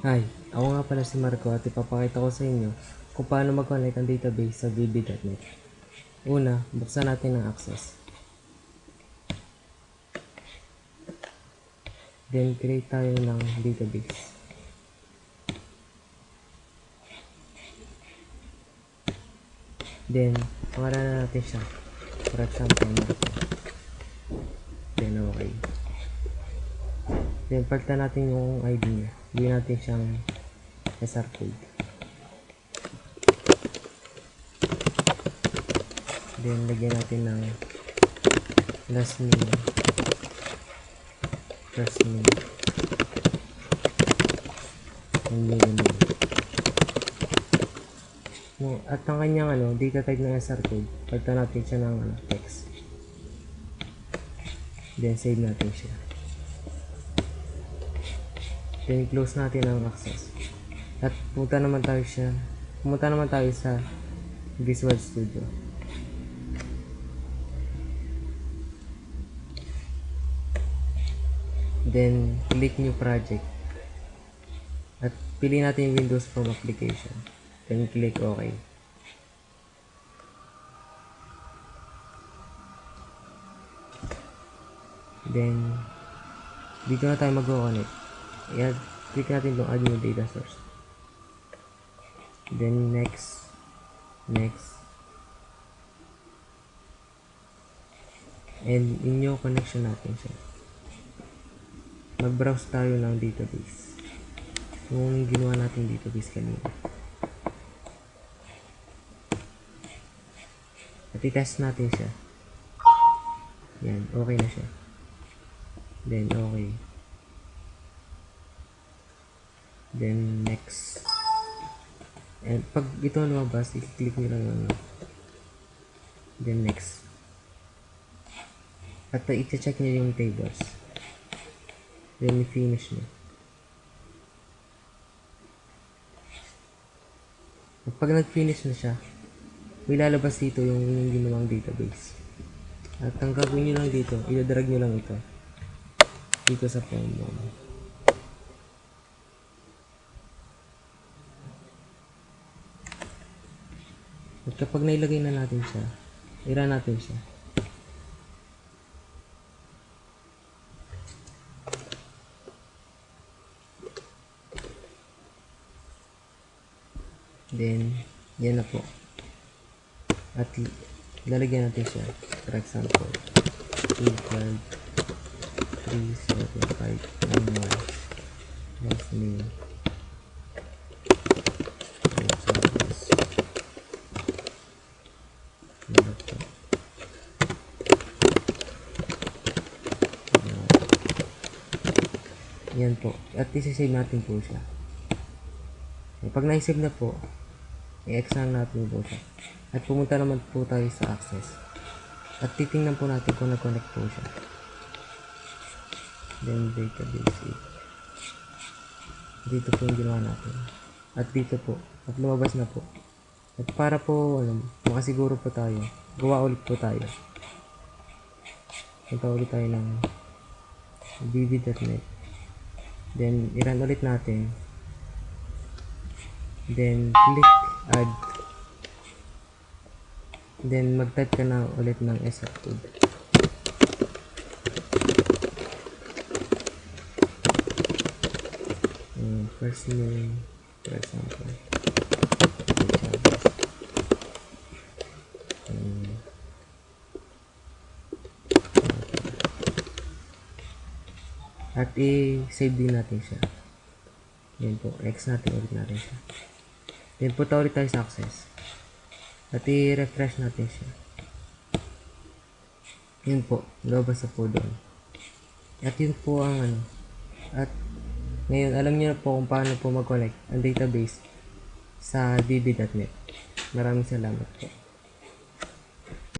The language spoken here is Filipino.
Hi, ako nga pala si Marco at ipapakita ko sa inyo kung paano mag-connect ang database sa vb.net. Una, buksan natin ang access. Then, create tayo ng database. Then, pangalanan natin siya. For example, Marco. Then, okay. Then, palitan natin yung ID niya. Bigyan natin siyang SR code. Then, lagyan natin ng last name, first name, and middle name. At ang kanyang data type ng SR code, palitan natin siya ng text. Then, save natin siya. Then, close natin ang access. At pumunta naman tayo sa Visual Studio. Then, click New Project. At pili natin yung Windows Phone application. Then, click OK. Then, dito na tayo mag-connect. Ayan, click natin itong Add New Data Source. Then, next. And, in-new connection natin siya. Mag-browse tayo ng database. Yung ginawa natin database kanina. At i-test natin siya. Yan, okay na siya. Then, okay. Then, next. And pag ito lumabas, i-click nyo lang yung then, next. At i-check nyo yung tables. Then, i-finish nyo. At pag nag-finish na siya, may lalabas dito yung ginawang database. At ang gagawin nyo lang dito, i-drag nyo lang ito. Dito sa phone mo. At kapag nailagay na natin siya, i-run natin siya. Then, yan na po. At lalagyan natin siya. For example, 212 37591 last name. Yan po. At isi-save natin po siya. Pag na-save na po, i-examine natin po siya. At pumunta naman po tayo sa access. At titingnan po natin kung nag-connect po siya. Then database. Dito po yung ginawa natin. At dito po. At lumabas na po. At para po, makasiguro po tayo, gawa ulit po tayo. Punta ulit tayo ng vb.net. Then, i-run ulit natin. Then, click add. Then, mag-type ka na ulit ng SR code. First name, for example. At i-save din natin siya. Yan po, X natin ulit natin siya. Then punta ulit tayo sa access. At i-refresh natin siya. Yun po, lumabas na po doon. At yun po ang At ngayon, alam niyo na po kung paano po mag-connect ang database sa vb.net. Maraming salamat po.